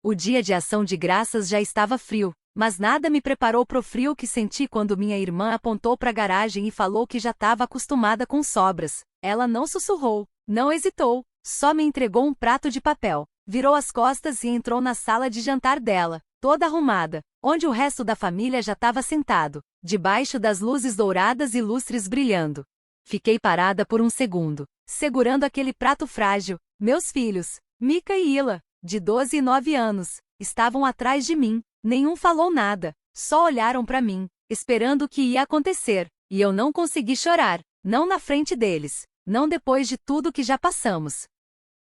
O dia de ação de graças já estava frio, mas nada me preparou pro frio que senti quando minha irmã apontou para a garagem e falou que já estava acostumada com sobras. Ela não sussurrou, não hesitou, só me entregou um prato de papel, virou as costas e entrou na sala de jantar dela, toda arrumada, onde o resto da família já estava sentado, debaixo das luzes douradas e lustres brilhando. Fiquei parada por um segundo, segurando aquele prato frágil. Meus filhos, Mika e Ila, de 12 e 9 anos, estavam atrás de mim. Nenhum falou nada, só olharam para mim, esperando o que ia acontecer, e eu não consegui chorar, não na frente deles, não depois de tudo que já passamos.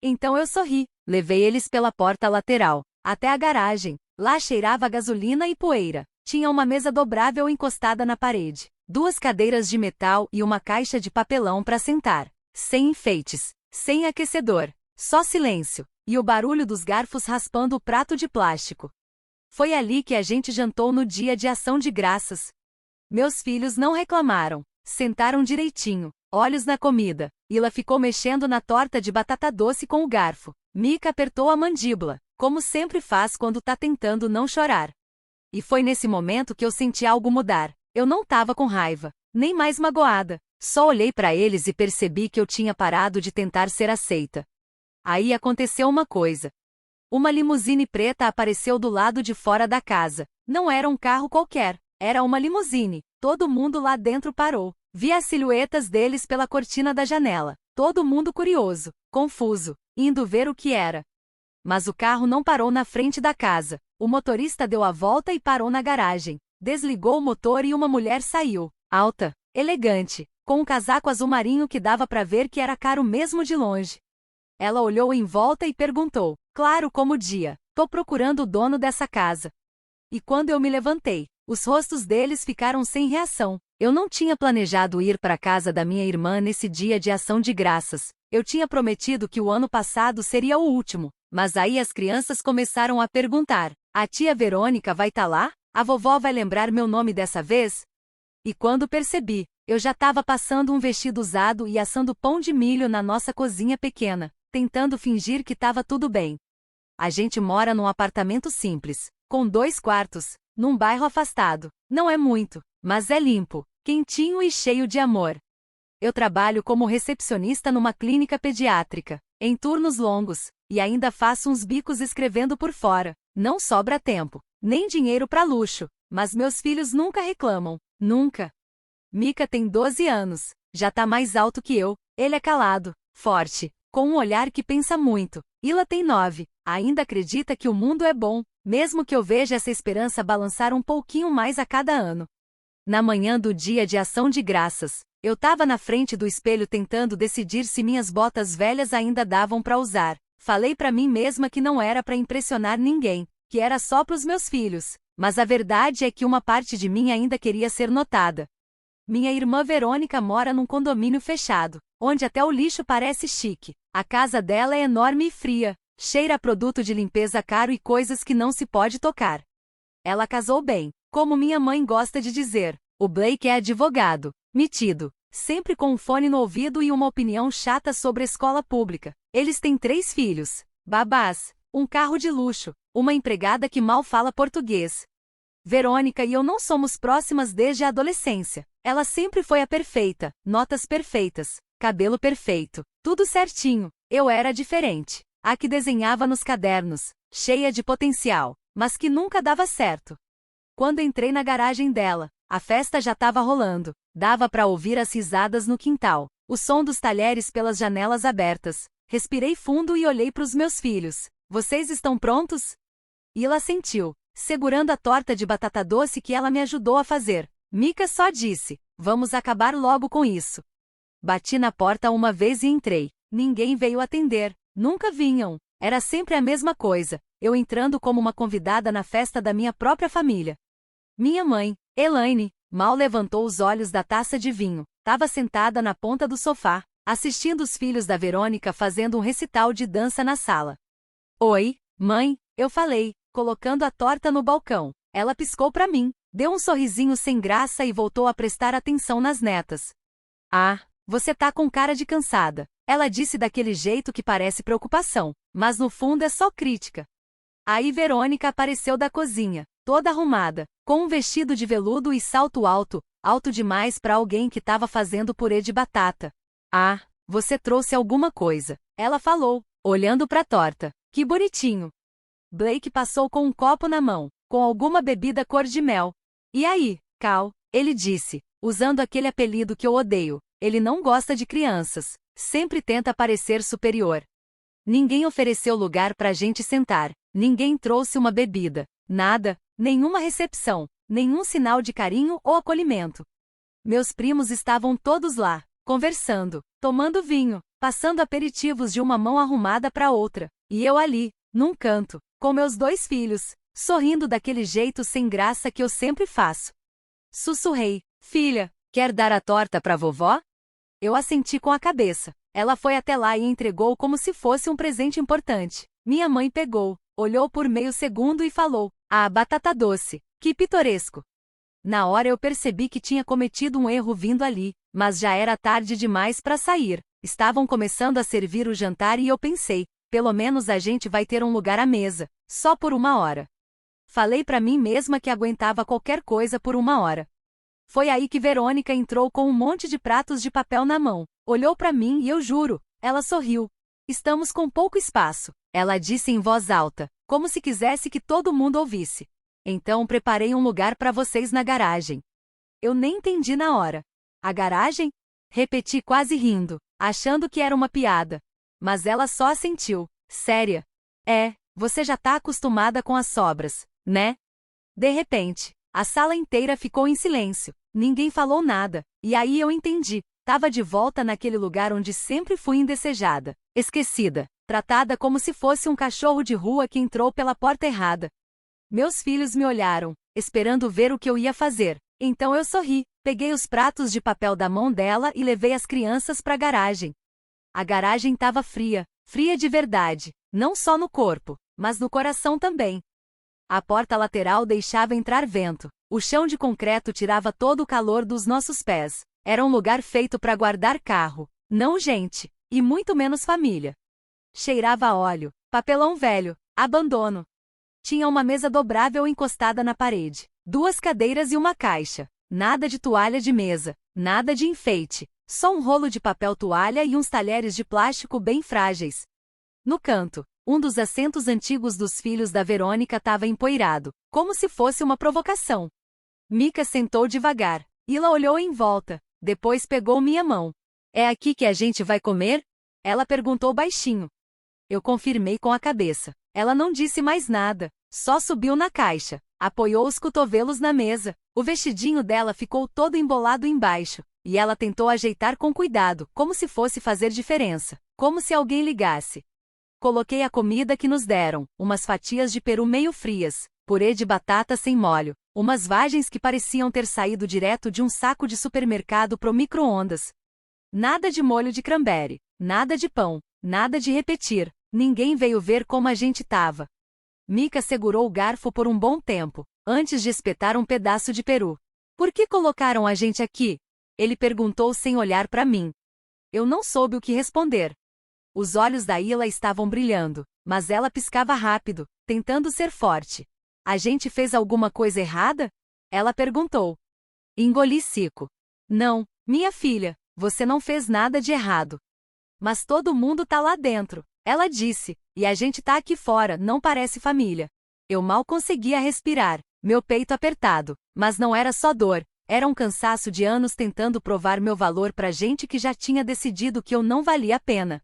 Então eu sorri, levei eles pela porta lateral, até a garagem. Lá cheirava gasolina e poeira. Tinha uma mesa dobrável encostada na parede, 2 cadeiras de metal e uma caixa de papelão para sentar. Sem enfeites, sem aquecedor, só silêncio, e o barulho dos garfos raspando o prato de plástico. Foi ali que a gente jantou no dia de ação de graças. Meus filhos não reclamaram, sentaram direitinho, olhos na comida. Ila ficou mexendo na torta de batata doce com o garfo. Mika apertou a mandíbula, como sempre faz quando tá tentando não chorar. E foi nesse momento que eu senti algo mudar. Eu não tava com raiva, nem mais magoada. Só olhei para eles e percebi que eu tinha parado de tentar ser aceita. Aí aconteceu uma coisa. Uma limusine preta apareceu do lado de fora da casa. Não era um carro qualquer, era uma limusine. Todo mundo lá dentro parou. Vi as silhuetas deles pela cortina da janela. Todo mundo curioso, confuso, indo ver o que era. Mas o carro não parou na frente da casa. O motorista deu a volta e parou na garagem. Desligou o motor e uma mulher saiu, alta, elegante, com um casaco azul marinho que dava para ver que era caro mesmo de longe. Ela olhou em volta e perguntou, claro como o dia, tô procurando o dono dessa casa. E quando eu me levantei, os rostos deles ficaram sem reação. Eu não tinha planejado ir para a casa da minha irmã nesse dia de ação de graças. Eu tinha prometido que o ano passado seria o último. Mas aí as crianças começaram a perguntar, a tia Verônica vai estar lá? A vovó vai lembrar meu nome dessa vez? E quando percebi, eu já estava passando um vestido usado e assando pão de milho na nossa cozinha pequena, tentando fingir que estava tudo bem. A gente mora num apartamento simples, com 2 quartos, num bairro afastado. Não é muito, mas é limpo, quentinho e cheio de amor. Eu trabalho como recepcionista numa clínica pediátrica, em turnos longos, e ainda faço uns bicos escrevendo por fora. Não sobra tempo, nem dinheiro para luxo, mas meus filhos nunca reclamam, nunca. Mika tem 12 anos, já tá mais alto que eu, ele é calado, forte, com um olhar que pensa muito. Ila tem 9, ainda acredita que o mundo é bom, mesmo que eu veja essa esperança balançar um pouquinho mais a cada ano. Na manhã do dia de ação de graças, eu estava na frente do espelho tentando decidir se minhas botas velhas ainda davam para usar. Falei para mim mesma que não era para impressionar ninguém, que era só para os meus filhos, mas a verdade é que uma parte de mim ainda queria ser notada. Minha irmã Verônica mora num condomínio fechado, onde até o lixo parece chique. A casa dela é enorme e fria, cheira a produto de limpeza caro e coisas que não se pode tocar. Ela casou bem, como minha mãe gosta de dizer. O Blake é advogado, metido, sempre com um fone no ouvido e uma opinião chata sobre a escola pública. Eles têm 3 filhos, babás, um carro de luxo, uma empregada que mal fala português. Verônica e eu não somos próximas desde a adolescência. Ela sempre foi a perfeita, notas perfeitas, cabelo perfeito, tudo certinho. Eu era diferente, a que desenhava nos cadernos, cheia de potencial, mas que nunca dava certo. Quando entrei na garagem dela, a festa já estava rolando, dava para ouvir as risadas no quintal, o som dos talheres pelas janelas abertas. Respirei fundo e olhei para os meus filhos. Vocês estão prontos? Ila assentiu, segurando a torta de batata doce que ela me ajudou a fazer. Mika só disse, vamos acabar logo com isso. Bati na porta uma vez e entrei. Ninguém veio atender. Nunca vinham. Era sempre a mesma coisa, eu entrando como uma convidada na festa da minha própria família. Minha mãe, Elaine, mal levantou os olhos da taça de vinho. Estava sentada na ponta do sofá, assistindo os filhos da Verônica fazendo um recital de dança na sala. Oi, mãe, eu falei, colocando a torta no balcão. Ela piscou para mim, deu um sorrisinho sem graça e voltou a prestar atenção nas netas. Ah, você tá com cara de cansada. Ela disse daquele jeito que parece preocupação, mas no fundo é só crítica. Aí Verônica apareceu da cozinha, toda arrumada, com um vestido de veludo e salto alto, alto demais para alguém que estava fazendo purê de batata. Ah, você trouxe alguma coisa, ela falou, olhando para a torta. Que bonitinho. Blake passou com um copo na mão, com alguma bebida cor de mel. E aí, Cal? Ele disse, usando aquele apelido que eu odeio. Ele não gosta de crianças, sempre tenta parecer superior. Ninguém ofereceu lugar pra gente sentar, ninguém trouxe uma bebida, nada, nenhuma recepção, nenhum sinal de carinho ou acolhimento. Meus primos estavam todos lá, conversando, tomando vinho, passando aperitivos de uma mão arrumada para outra, e eu ali, num canto, com meus 2 filhos, sorrindo daquele jeito sem graça que eu sempre faço. Sussurrei, filha, quer dar a torta para vovó? Eu assenti com a cabeça. Ela foi até lá e entregou como se fosse um presente importante. Minha mãe pegou, olhou por meio segundo e falou, ah, batata doce, que pitoresco. Na hora eu percebi que tinha cometido um erro vindo ali, mas já era tarde demais para sair. Estavam começando a servir o jantar e eu pensei, pelo menos a gente vai ter um lugar à mesa, só por 1 hora. Falei para mim mesma que aguentava qualquer coisa por 1 hora. Foi aí que Verônica entrou com um monte de pratos de papel na mão. Olhou para mim e eu juro, ela sorriu. Estamos com pouco espaço, ela disse em voz alta, como se quisesse que todo mundo ouvisse. Então preparei um lugar para vocês na garagem. Eu nem entendi na hora. A garagem? Repeti quase rindo, achando que era uma piada. Mas ela só assentiu, séria. É, você já tá acostumada com as sobras, né? De repente, a sala inteira ficou em silêncio. Ninguém falou nada, e aí eu entendi. Tava de volta naquele lugar onde sempre fui indesejada, esquecida, tratada como se fosse um cachorro de rua que entrou pela porta errada. Meus filhos me olharam, esperando ver o que eu ia fazer. Então eu sorri, peguei os pratos de papel da mão dela e levei as crianças para a garagem. A garagem estava fria, fria de verdade, não só no corpo, mas no coração também. A porta lateral deixava entrar vento, o chão de concreto tirava todo o calor dos nossos pés. Era um lugar feito para guardar carro, não gente, e muito menos família. Cheirava a óleo, papelão velho, abandono. Tinha uma mesa dobrável encostada na parede, 2 cadeiras e uma caixa. Nada de toalha de mesa, nada de enfeite, só um rolo de papel toalha e uns talheres de plástico bem frágeis. No canto, um dos assentos antigos dos filhos da Verônica estava empoeirado, como se fosse uma provocação. Mika sentou devagar. Ila olhou em volta. Depois pegou minha mão. É aqui que a gente vai comer? Ela perguntou baixinho. Eu confirmei com a cabeça. Ela não disse mais nada, só subiu na caixa, apoiou os cotovelos na mesa. O vestidinho dela ficou todo embolado embaixo, e ela tentou ajeitar com cuidado, como se fosse fazer diferença, como se alguém ligasse. Coloquei a comida que nos deram, umas fatias de peru meio frias, purê de batata sem molho, umas vagens que pareciam ter saído direto de um saco de supermercado pro micro-ondas. Nada de molho de cranberry, nada de pão, nada de repetir. Ninguém veio ver como a gente tava. Mika segurou o garfo por um bom tempo, antes de espetar um pedaço de peru. Por que colocaram a gente aqui? Ele perguntou sem olhar para mim. Eu não soube o que responder. Os olhos da Ila estavam brilhando, mas ela piscava rápido, tentando ser forte. A gente fez alguma coisa errada? Ela perguntou. Engoli seco. Não, minha filha, você não fez nada de errado. Mas todo mundo tá lá dentro, ela disse, e a gente tá aqui fora, não parece família. Eu mal conseguia respirar, meu peito apertado, mas não era só dor, era um cansaço de anos tentando provar meu valor pra gente que já tinha decidido que eu não valia a pena.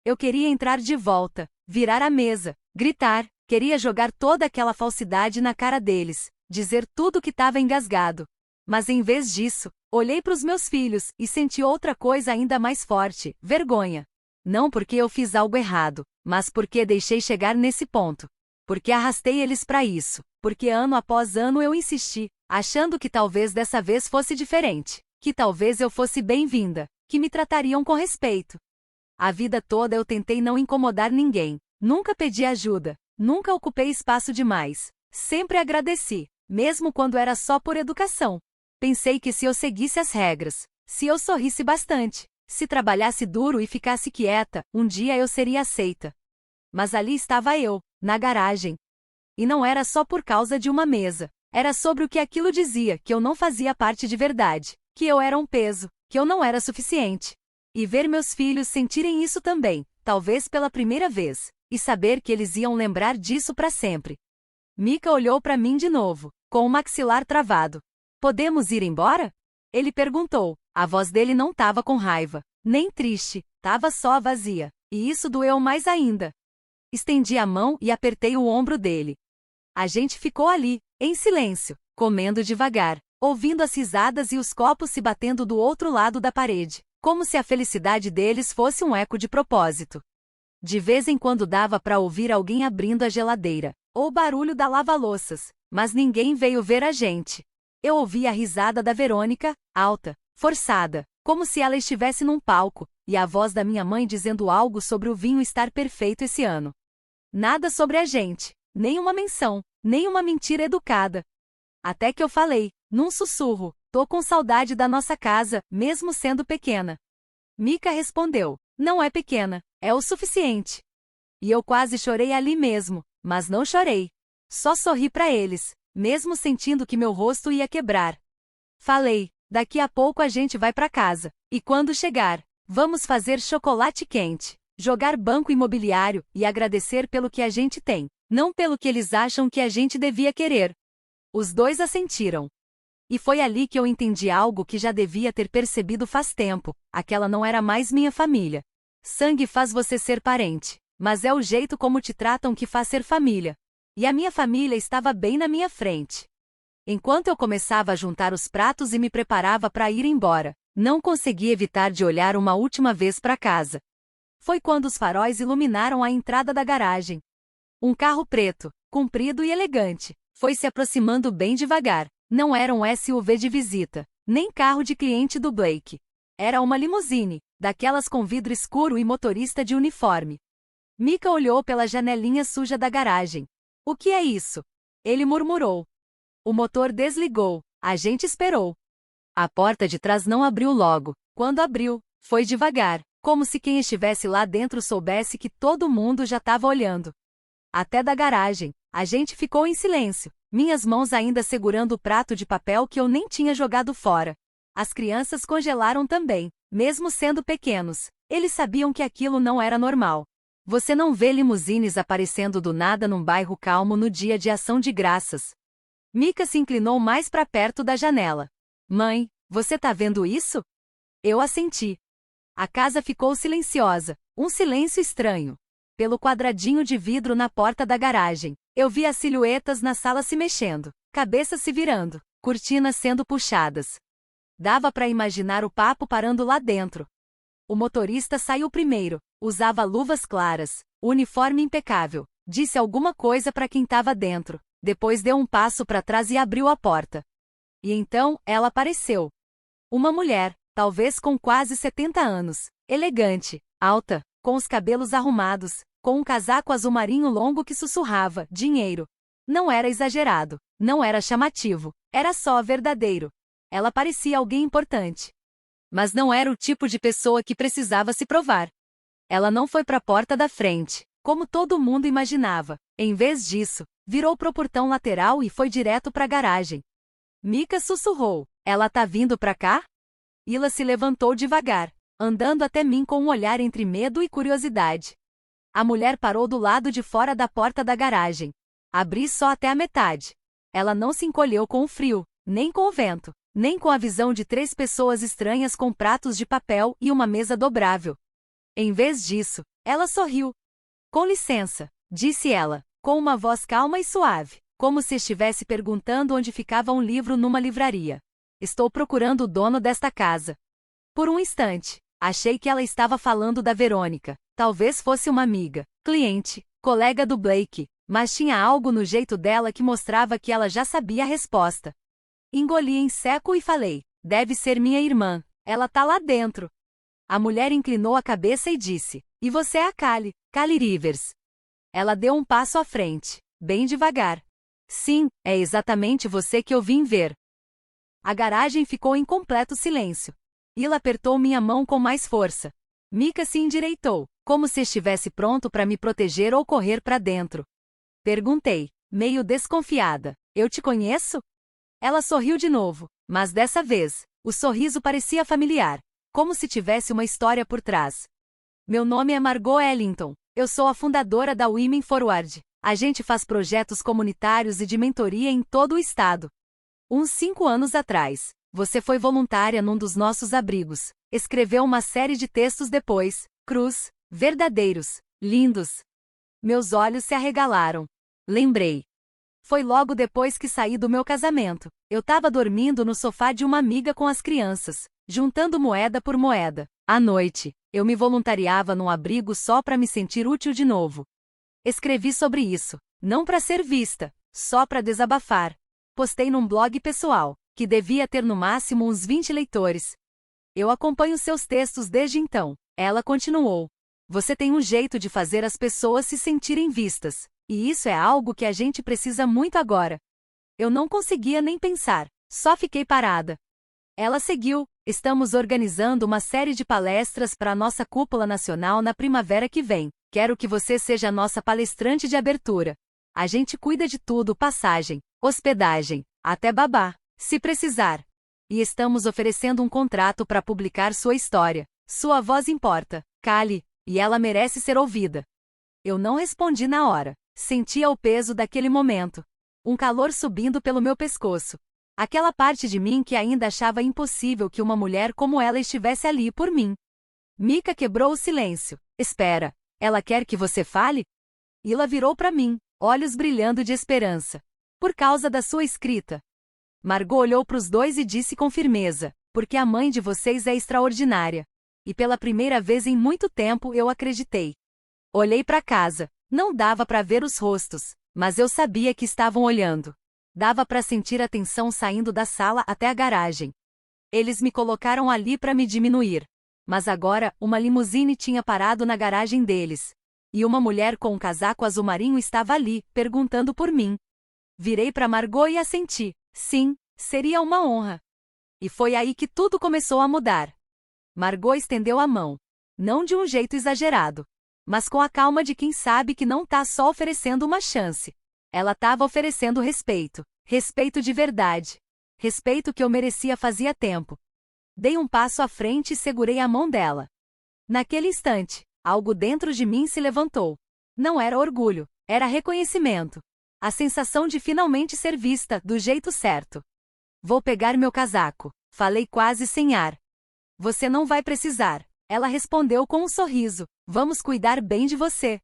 Eu queria entrar de volta, virar a mesa, gritar, queria jogar toda aquela falsidade na cara deles, dizer tudo que estava engasgado. Mas em vez disso, olhei para os meus filhos e senti outra coisa ainda mais forte, vergonha. Não porque eu fiz algo errado, mas porque deixei chegar nesse ponto. Porque arrastei eles para isso, porque ano após ano eu insisti, achando que talvez dessa vez fosse diferente, que talvez eu fosse bem-vinda, que me tratariam com respeito. A vida toda eu tentei não incomodar ninguém, nunca pedi ajuda, nunca ocupei espaço demais, sempre agradeci, mesmo quando era só por educação. Pensei que se eu seguisse as regras, se eu sorrisse bastante, se trabalhasse duro e ficasse quieta, um dia eu seria aceita. Mas ali estava eu, na garagem, E não era só por causa de uma mesa. Era sobre o que aquilo dizia, que eu não fazia parte de verdade, que eu era um peso, que eu não era suficiente. E ver meus filhos sentirem isso também, talvez pela primeira vez, e saber que eles iam lembrar disso para sempre. Mika olhou para mim de novo, com o maxilar travado. Podemos ir embora? Ele perguntou. A voz dele não estava com raiva, nem triste, estava só vazia, e isso doeu mais ainda. Estendi a mão e apertei o ombro dele. A gente ficou ali, em silêncio, comendo devagar, ouvindo as risadas e os copos se batendo do outro lado da parede, como se a felicidade deles fosse um eco de propósito. De vez em quando dava para ouvir alguém abrindo a geladeira, ou o barulho da lava-louças, mas ninguém veio ver a gente. Eu ouvi a risada da Verônica, alta, forçada, como se ela estivesse num palco, e a voz da minha mãe dizendo algo sobre o vinho estar perfeito esse ano. Nada sobre a gente, nem uma menção, nem uma mentira educada. Até que eu falei, num sussurro, tô com saudade da nossa casa, mesmo sendo pequena. Mika respondeu, não é pequena, é o suficiente. E eu quase chorei ali mesmo, mas não chorei. Só sorri para eles, mesmo sentindo que meu rosto ia quebrar. Falei, daqui a pouco a gente vai para casa, e quando chegar, vamos fazer chocolate quente, jogar banco imobiliário e agradecer pelo que a gente tem, não pelo que eles acham que a gente devia querer. Os dois assentiram. E foi ali que eu entendi algo que já devia ter percebido faz tempo, aquela não era mais minha família. Sangue faz você ser parente, mas é o jeito como te tratam que faz ser família. E a minha família estava bem na minha frente. Enquanto eu começava a juntar os pratos e me preparava para ir embora, não consegui evitar de olhar uma última vez para casa. Foi quando os faróis iluminaram a entrada da garagem. Um carro preto, comprido e elegante, foi se aproximando bem devagar. Não era um SUV de visita, nem carro de cliente do Blake. Era uma limusine, daquelas com vidro escuro e motorista de uniforme. Mika olhou pela janelinha suja da garagem. O que é isso? Ele murmurou. O motor desligou. A gente esperou. A porta de trás não abriu logo. Quando abriu, foi devagar, como se quem estivesse lá dentro soubesse que todo mundo já estava olhando. Até da garagem, a gente ficou em silêncio, minhas mãos ainda segurando o prato de papel que eu nem tinha jogado fora. As crianças congelaram também, mesmo sendo pequenos. Eles sabiam que aquilo não era normal. Você não vê limusines aparecendo do nada num bairro calmo no dia de ação de graças. Mika se inclinou mais para perto da janela. Mãe, você tá vendo isso? Eu assenti. A casa ficou silenciosa, um silêncio estranho. Pelo quadradinho de vidro na porta da garagem, eu vi as silhuetas na sala se mexendo, cabeças se virando, cortinas sendo puxadas. Dava para imaginar o papo parando lá dentro. O motorista saiu primeiro, usava luvas claras, uniforme impecável, disse alguma coisa para quem estava dentro, depois deu um passo para trás e abriu a porta. E então, ela apareceu. Uma mulher, talvez com quase 70 anos, elegante, alta, com os cabelos arrumados, com um casaco azul marinho longo que sussurrava, dinheiro. Não era exagerado, não era chamativo, era só verdadeiro. Ela parecia alguém importante. Mas não era o tipo de pessoa que precisava se provar. Ela não foi para a porta da frente, como todo mundo imaginava. Em vez disso, virou pro portão lateral e foi direto para a garagem. Mika sussurrou, ela tá vindo pra cá? Ila se levantou devagar, andando até mim com um olhar entre medo e curiosidade. A mulher parou do lado de fora da porta da garagem. Abri só até a metade. Ela não se encolheu com o frio, nem com o vento, nem com a visão de 3 pessoas estranhas com pratos de papel e uma mesa dobrável. Em vez disso, ela sorriu. Com licença, disse ela, com uma voz calma e suave, como se estivesse perguntando onde ficava um livro numa livraria. Estou procurando o dono desta casa. Por um instante, achei que ela estava falando da Verônica. Talvez fosse uma amiga, cliente, colega do Blake, mas tinha algo no jeito dela que mostrava que ela já sabia a resposta. Engoli em seco e falei, deve ser minha irmã, ela tá lá dentro. A mulher inclinou a cabeça e disse, e você é a Callie Rivers. Ela deu um passo à frente, bem devagar. Sim, é exatamente você que eu vim ver. A garagem ficou em completo silêncio. Ila apertou minha mão com mais força. Mika se endireitou, como se estivesse pronto para me proteger ou correr para dentro. Perguntei, meio desconfiada. Eu te conheço? Ela sorriu de novo, mas dessa vez, o sorriso parecia familiar, como se tivesse uma história por trás. Meu nome é Margot Ellington. Eu sou a fundadora da Women Forward. A gente faz projetos comunitários e de mentoria em todo o estado. Uns 5 anos atrás, você foi voluntária num dos nossos abrigos. Escreveu uma série de textos depois. Cruz, verdadeiros, lindos. Meus olhos se arregalaram. Lembrei. Foi logo depois que saí do meu casamento. Eu estava dormindo no sofá de uma amiga com as crianças, juntando moeda por moeda. À noite, eu me voluntariava num abrigo só para me sentir útil de novo. Escrevi sobre isso, não para ser vista, só para desabafar. Postei num blog pessoal, que devia ter no máximo uns 20 leitores. Eu acompanho seus textos desde então. Ela continuou. Você tem um jeito de fazer as pessoas se sentirem vistas, e isso é algo que a gente precisa muito agora. Eu não conseguia nem pensar, só fiquei parada. Ela seguiu. Estamos organizando uma série de palestras para a nossa cúpula nacional na primavera que vem. Quero que você seja a nossa palestrante de abertura. A gente cuida de tudo, passagem, hospedagem, até babá, se precisar. E estamos oferecendo um contrato para publicar sua história. Sua voz importa, Cale, e ela merece ser ouvida. Eu não respondi na hora. Sentia o peso daquele momento. Um calor subindo pelo meu pescoço. Aquela parte de mim que ainda achava impossível que uma mulher como ela estivesse ali por mim. Mika quebrou o silêncio. Espera, ela quer que você fale? Ila virou para mim, olhos brilhando de esperança. Por causa da sua escrita. Margot olhou para os dois e disse com firmeza, porque a mãe de vocês é extraordinária. E pela primeira vez em muito tempo eu acreditei. Olhei para casa. Não dava para ver os rostos, mas eu sabia que estavam olhando. Dava para sentir a tensão saindo da sala até a garagem. Eles me colocaram ali para me diminuir. Mas agora, uma limusine tinha parado na garagem deles. E uma mulher com um casaco azul marinho estava ali, perguntando por mim. Virei para Margot e assenti. Sim, seria uma honra. E foi aí que tudo começou a mudar. Margot estendeu a mão. Não de um jeito exagerado, mas com a calma de quem sabe que não tá só oferecendo uma chance. Ela estava oferecendo respeito. Respeito de verdade. Respeito que eu merecia fazia tempo. Dei um passo à frente e segurei a mão dela. Naquele instante, algo dentro de mim se levantou. Não era orgulho, era reconhecimento. A sensação de finalmente ser vista, do jeito certo. Vou pegar meu casaco. Falei quase sem ar. Você não vai precisar. Ela respondeu com um sorriso. Vamos cuidar bem de você.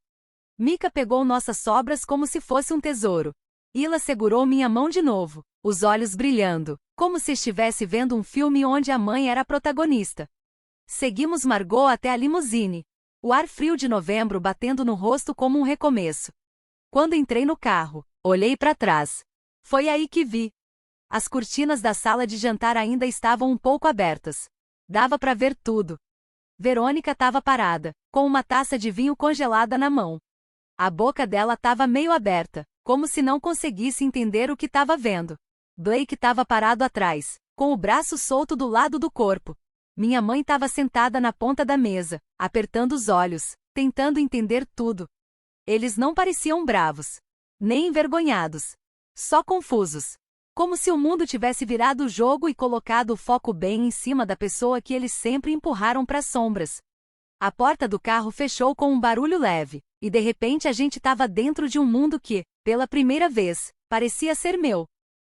Mika pegou nossas sobras como se fosse um tesouro. Ila segurou minha mão de novo, os olhos brilhando, como se estivesse vendo um filme onde a mãe era a protagonista. Seguimos Margot até a limusine. O ar frio de novembro batendo no rosto como um recomeço. Quando entrei no carro, olhei para trás. Foi aí que vi. As cortinas da sala de jantar ainda estavam um pouco abertas. Dava para ver tudo. Verônica estava parada, com uma taça de vinho congelada na mão. A boca dela estava meio aberta, como se não conseguisse entender o que estava vendo. Blake estava parado atrás, com o braço solto do lado do corpo. Minha mãe estava sentada na ponta da mesa, apertando os olhos, tentando entender tudo. Eles não pareciam bravos, nem envergonhados, só confusos. Como se o mundo tivesse virado o jogo e colocado o foco bem em cima da pessoa que eles sempre empurraram para as sombras. A porta do carro fechou com um barulho leve, e de repente a gente estava dentro de um mundo que, pela primeira vez, parecia ser meu.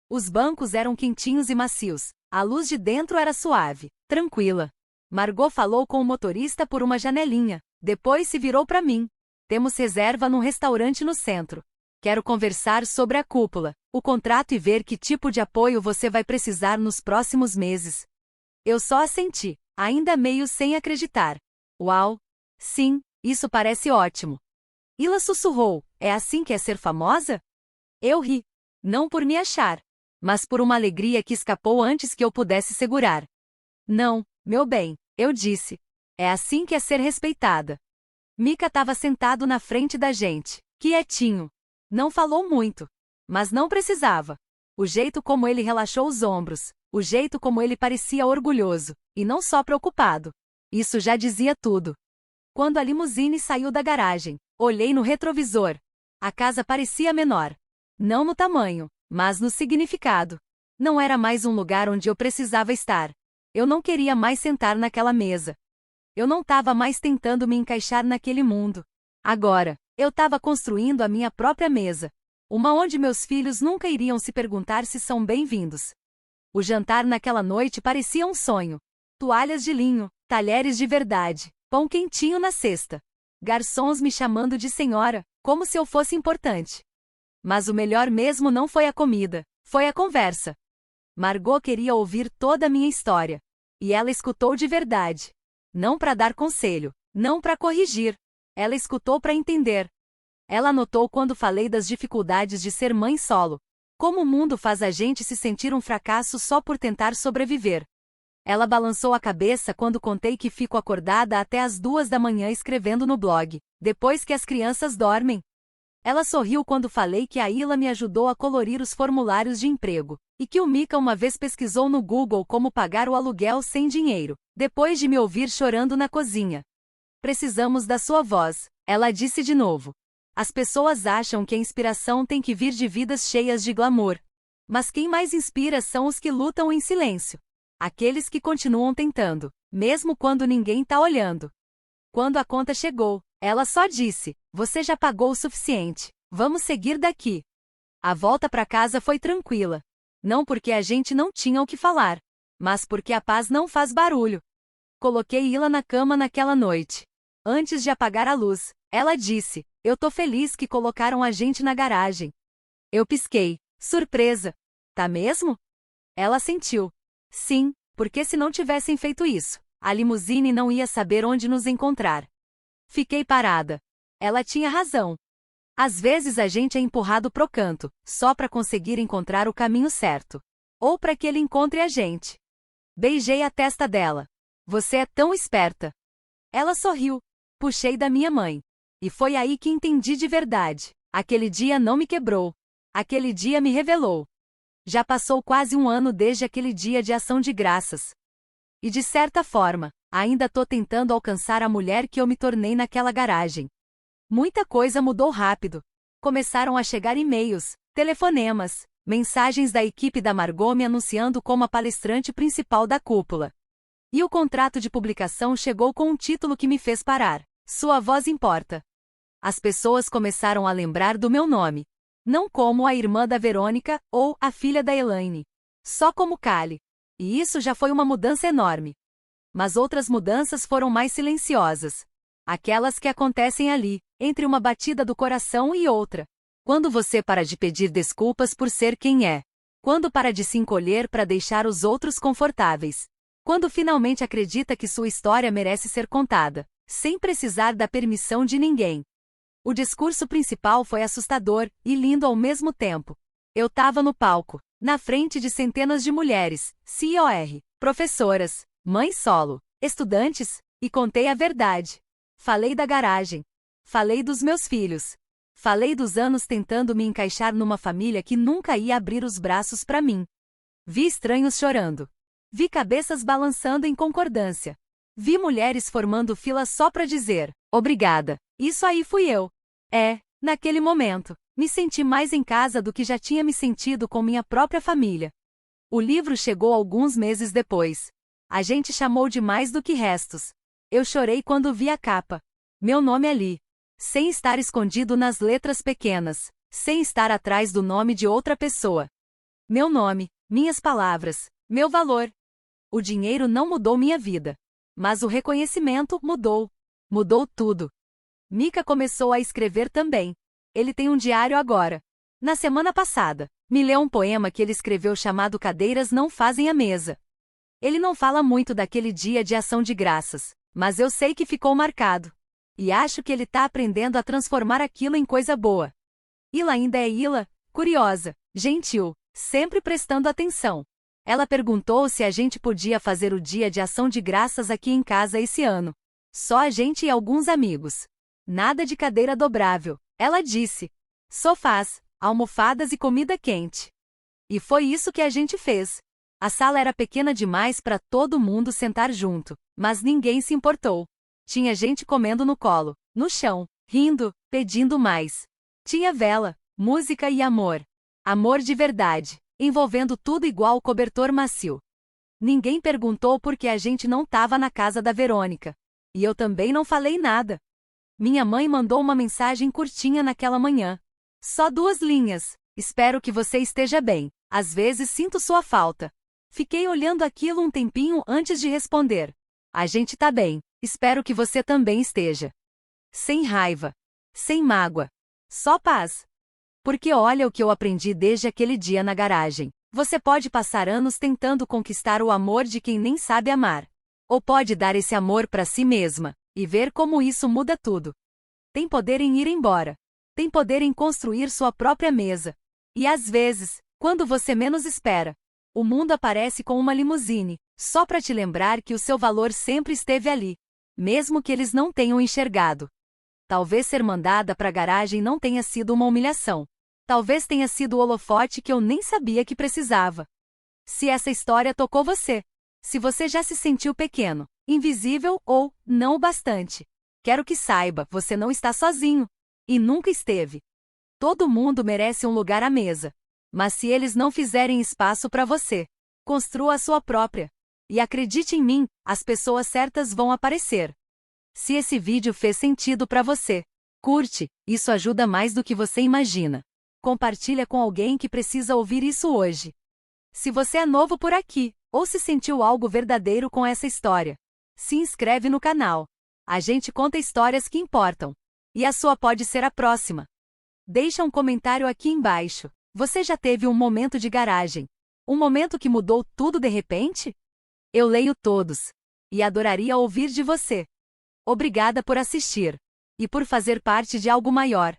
Os bancos eram quentinhos e macios, a luz de dentro era suave, tranquila. Margot falou com o motorista por uma janelinha, depois se virou para mim. Temos reserva num restaurante no centro. Quero conversar sobre a cúpula, o contrato e ver que tipo de apoio você vai precisar nos próximos meses. Eu só assenti, ainda meio sem acreditar. Uau! Sim, isso parece ótimo. Ila sussurrou, é assim que é ser famosa? Eu ri. Não por me achar, mas por uma alegria que escapou antes que eu pudesse segurar. Não, meu bem, eu disse. É assim que é ser respeitada. Mika estava sentado na frente da gente, quietinho. Não falou muito, mas não precisava. O jeito como ele relaxou os ombros, o jeito como ele parecia orgulhoso, e não só preocupado. Isso já dizia tudo. Quando a limusine saiu da garagem, olhei no retrovisor. A casa parecia menor. Não no tamanho, mas no significado. Não era mais um lugar onde eu precisava estar. Eu não queria mais sentar naquela mesa. Eu não estava mais tentando me encaixar naquele mundo. Agora, eu estava construindo a minha própria mesa. Uma onde meus filhos nunca iriam se perguntar se são bem-vindos. O jantar naquela noite parecia um sonho. Toalhas de linho, talheres de verdade, pão quentinho na cesta. Garçons me chamando de senhora, como se eu fosse importante. Mas o melhor mesmo não foi a comida, foi a conversa. Margot queria ouvir toda a minha história. E ela escutou de verdade. Não para dar conselho, não para corrigir. Ela escutou para entender. Ela notou quando falei das dificuldades de ser mãe solo. Como o mundo faz a gente se sentir um fracasso só por tentar sobreviver. Ela balançou a cabeça quando contei que fico acordada até as 2 da manhã escrevendo no blog, depois que as crianças dormem. Ela sorriu quando falei que a Ila me ajudou a colorir os formulários de emprego, e que o Mika uma vez pesquisou no Google como pagar o aluguel sem dinheiro, depois de me ouvir chorando na cozinha. Precisamos da sua voz, ela disse de novo. As pessoas acham que a inspiração tem que vir de vidas cheias de glamour. Mas quem mais inspira são os que lutam em silêncio. Aqueles que continuam tentando, mesmo quando ninguém tá olhando. Quando a conta chegou, ela só disse: "Você já pagou o suficiente, vamos seguir daqui." A volta para casa foi tranquila. Não porque a gente não tinha o que falar, mas porque a paz não faz barulho. Coloquei Ila na cama naquela noite. Antes de apagar a luz, ela disse: "Eu tô feliz que colocaram a gente na garagem." Eu pisquei. Surpresa. Tá mesmo? Ela sentiu. Sim, porque se não tivessem feito isso, a limusine não ia saber onde nos encontrar. Fiquei parada. Ela tinha razão. Às vezes a gente é empurrado pro canto, só para conseguir encontrar o caminho certo. Ou para que ele encontre a gente. Beijei a testa dela. Você é tão esperta. Ela sorriu. Puxei da minha mãe. E foi aí que entendi de verdade. Aquele dia não me quebrou. Aquele dia me revelou. Já passou quase um ano desde aquele dia de ação de graças. E de certa forma, ainda tô tentando alcançar a mulher que eu me tornei naquela garagem. Muita coisa mudou rápido. Começaram a chegar e-mails, telefonemas, mensagens da equipe da Margot me anunciando como a palestrante principal da cúpula. E o contrato de publicação chegou com um título que me fez parar. Sua voz importa. As pessoas começaram a lembrar do meu nome. Não como a irmã da Verônica ou a filha da Elaine. Só como Kali. E isso já foi uma mudança enorme. Mas outras mudanças foram mais silenciosas. Aquelas que acontecem ali, entre uma batida do coração e outra. Quando você para de pedir desculpas por ser quem é. Quando para de se encolher para deixar os outros confortáveis. Quando finalmente acredita que sua história merece ser contada, sem precisar da permissão de ninguém. O discurso principal foi assustador e lindo ao mesmo tempo. Eu tava no palco, na frente de centenas de mulheres, COR, professoras, mães solo, estudantes, e contei a verdade. Falei da garagem. Falei dos meus filhos. Falei dos anos tentando me encaixar numa família que nunca ia abrir os braços para mim. Vi estranhos chorando. Vi cabeças balançando em concordância. Vi mulheres formando fila só para dizer: "Obrigada, isso aí fui eu." Naquele momento, me senti mais em casa do que já tinha me sentido com minha própria família. O livro chegou alguns meses depois. A gente chamou de Mais do que Restos. Eu chorei quando vi a capa. Meu nome ali. Sem estar escondido nas letras pequenas. Sem estar atrás do nome de outra pessoa. Meu nome, minhas palavras, meu valor. O dinheiro não mudou minha vida. Mas o reconhecimento mudou. Mudou tudo. Mika começou a escrever também. Ele tem um diário agora. Na semana passada, me leu um poema que ele escreveu chamado Cadeiras Não Fazem a Mesa. Ele não fala muito daquele dia de ação de graças, mas eu sei que ficou marcado. E acho que ele tá aprendendo a transformar aquilo em coisa boa. Ila ainda é Ila, curiosa, gentil, sempre prestando atenção. Ela perguntou se a gente podia fazer o dia de ação de graças aqui em casa esse ano. Só a gente e alguns amigos. Nada de cadeira dobrável, ela disse. Sofás, almofadas e comida quente. E foi isso que a gente fez. A sala era pequena demais para todo mundo sentar junto, mas ninguém se importou. Tinha gente comendo no colo, no chão, rindo, pedindo mais. Tinha vela, música e amor. Amor de verdade, envolvendo tudo igual cobertor macio. Ninguém perguntou por que a gente não tava na casa da Verônica. E eu também não falei nada. Minha mãe mandou uma mensagem curtinha naquela manhã. Só 2 linhas. Espero que você esteja bem. Às vezes sinto sua falta. Fiquei olhando aquilo um tempinho antes de responder. A gente tá bem. Espero que você também esteja. Sem raiva. Sem mágoa. Só paz. Porque olha o que eu aprendi desde aquele dia na garagem. Você pode passar anos tentando conquistar o amor de quem nem sabe amar. Ou pode dar esse amor para si mesma, e ver como isso muda tudo. Tem poder em ir embora. Tem poder em construir sua própria mesa. E às vezes, quando você menos espera, o mundo aparece com uma limusine, só para te lembrar que o seu valor sempre esteve ali, mesmo que eles não tenham enxergado. Talvez ser mandada para a garagem não tenha sido uma humilhação. Talvez tenha sido o holofote que eu nem sabia que precisava. Se essa história tocou você, se você já se sentiu pequeno, invisível ou não o bastante, quero que saiba, você não está sozinho. E nunca esteve. Todo mundo merece um lugar à mesa. Mas se eles não fizerem espaço para você, construa a sua própria. E acredite em mim, as pessoas certas vão aparecer. Se esse vídeo fez sentido para você, curte, isso ajuda mais do que você imagina. Compartilha com alguém que precisa ouvir isso hoje. Se você é novo por aqui, ou se sentiu algo verdadeiro com essa história, se inscreve no canal. A gente conta histórias que importam. E a sua pode ser a próxima. Deixa um comentário aqui embaixo. Você já teve um momento de garagem? Um momento que mudou tudo de repente? Eu leio todos. E adoraria ouvir de você. Obrigada por assistir. E por fazer parte de algo maior.